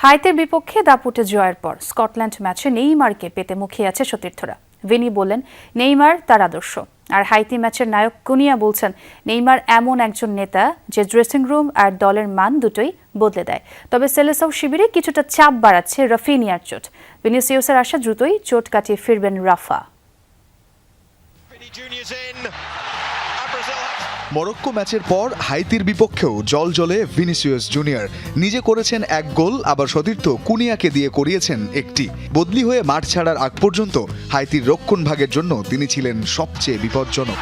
হাইতির বিপক্ষে দাপুটে জয়ের পর স্কটল্যান্ড ম্যাচে নেইমারকে পেতে মুখিয়ে আছে সতীর্থরা। ভিনি বললেন নেইমার তার আদর্শ, আর হাইতি ম্যাচের নায়ক কুনিয়া বলছেন নেইমার এমন একজন নেতা যে ড্রেসিং রুম আর দলের মান দুটোই বদলে দেয়। তবে সেলেসাও শিবিরে কিছুটা চাপ বাড়াচ্ছে রাফিনিয়ার চোট। ভিনিসিয়াসের আশা দ্রুতই চোট কাটিয়ে ফিরবেন রাফা। মরক্কো ম্যাচের পর হাইতির বিপক্ষেও জ্বলে ভিনিসিয়াস জুনিয়র। নিজে করেছেন এক গোল, আবার সতীর্থ কুনিয়াকে দিয়ে করিয়েছেন একটি। বদলি হয়ে মাঠ ছাড়ার আগ পর্যন্ত হাইতির রক্ষণ ভাগের জন্য তিনি ছিলেন সবচেয়ে বিপজ্জনক।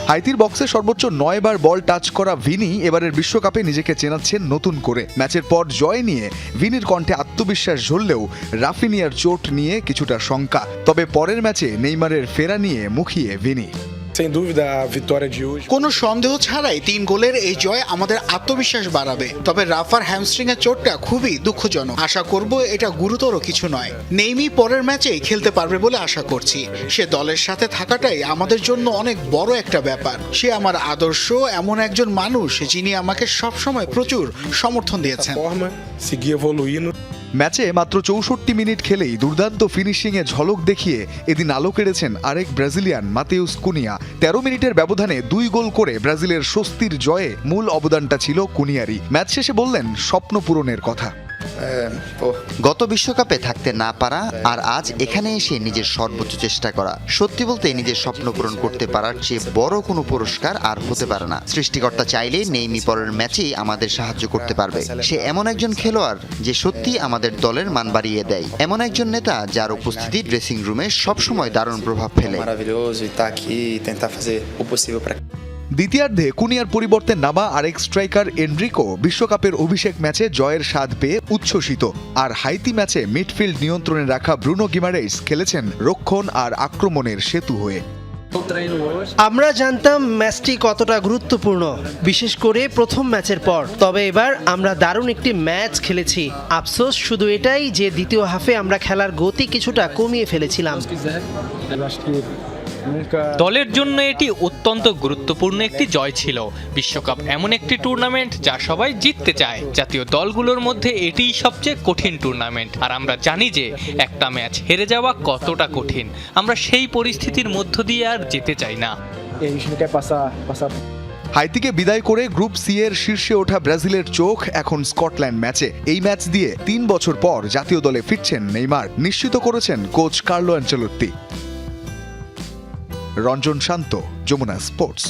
হাইতির বক্সে সর্বোচ্চ 9 বার বল টাচ করা ভিনি এবারের বিশ্বকাপে নিজেকে চেনাচ্ছেন নতুন করে। ম্যাচের পর জয় নিয়ে ভিনির কণ্ঠে আত্মবিশ্বাস ঝরলেও রাফিনিয়ার চোট নিয়ে কিছুটা শঙ্কা। তবে পরের ম্যাচে নেইমারের ফেরা নিয়ে মুখিয়ে ভিনি। কোনো সন্দেহ ছাড়াই 3 গোলের এই জয় আমাদের আত্মবিশ্বাস বাড়াবে। তবে রাফার হ্যামস্ট্রিং এর চোটটা খুবই দুঃখজনক। আশা করব এটা গুরুতর কিছু নয়। নেইমি পরের ম্যাচেই খেলতে পারবে বলে আশা করছি। সে দলের সাথে থাকাটাই আমাদের জন্য অনেক বড় একটা ব্যাপার। সে আমার আদর্শ, এমন একজন মানুষ যিনি আমাকে সবসময় প্রচুর সমর্থন দিয়েছেন। ম্যাচে মাত্র 64 মিনিট খেলেই দুর্দান্ত ফিনিশিংয়ে ঝলক দেখিয়ে এদিন আলো কেড়েছেন আরেক ব্রাজিলিয়ান মাতেউস কুনিয়া। 13 মিনিটের ব্যবধানে 2 গোল করে ব্রাজিলের স্বস্তির জয়ে মূল অবদানটা ছিল কুনিয়ারই। ম্যাচ শেষে বললেন স্বপ্ন পূরণের কথা। গত বিশ্বকাপে থাকতে না পারা আর আজ এখানে এসে নিজের সর্বোচ্চ চেষ্টা করা, সত্যি বলতে নিজের স্বপ্ন পূরণ করতে পারার চেয়ে বড় কোনো পুরস্কার আর হতে পারে না। সৃষ্টিকর্তা চাইলে নেইমি পরের ম্যাচেই আমাদের সাহায্য করতে পারবে। সে এমন একজন খেলোয়াড় যে সত্যি আমাদের দলের মান বাড়িয়ে দেয়, এমন একজন নেতা যার উপস্থিতি ড্রেসিং রুমে সবসময় দারুণ প্রভাব ফেলে। দ্বিতীয়ার্ধে কুনিয়ার পরিবর্তে নামা আরেক স্ট্রাইকার এনরিকো বিশ্বকাপের অভিষেক ম্যাচে জয়ের স্বাদ পেয়ে উচ্ছ্বসিত। আর হাইতি ম্যাচে মিডফিল্ড নিয়ন্ত্রণে রাখা ব্রুনো গিমারেইস খেলেছেন রক্ষণ আর আক্রমণের সেতু হয়ে। আমরা জানতাম ম্যাচটি কতটা গুরুত্বপূর্ণ, বিশেষ করে প্রথম ম্যাচের পর। তবে এবার আমরা দারুণ একটি ম্যাচ খেলেছি। আফসোস শুধু এটাই যে দ্বিতীয় হাফে আমরা খেলার গতি কিছুটা কমিয়ে ফেলেছিলাম। দলের জন্য এটি অত্যন্ত গুরুত্বপূর্ণ একটি জয় ছিল। বিশ্বকাপ এমন একটি টুর্নামেন্ট যা সবাই জিততে চায়। জাতীয় দলগুলোর মধ্যে এটিই সবচেয়ে কঠিন টুর্নামেন্ট, আর আমরা জানি যে একটা ম্যাচ হেরে যাওয়া কতটা কঠিন। আমরা সেই পরিস্থিতির মধ্য দিয়ে আর যেতে চাই না। হাইতিকে বিদায় করে গ্রুপ সি এর শীর্ষে ওঠা ব্রাজিলের চোখ এখন স্কটল্যান্ড ম্যাচে। এই ম্যাচ দিয়ে 3 বছর পর জাতীয় দলে ফিরছেন নেইমার, নিশ্চিত করেছেন কোচ কার্লো আনচেলত্তি। রঞ্জন শান্ত, যমুনা স্পোর্টস।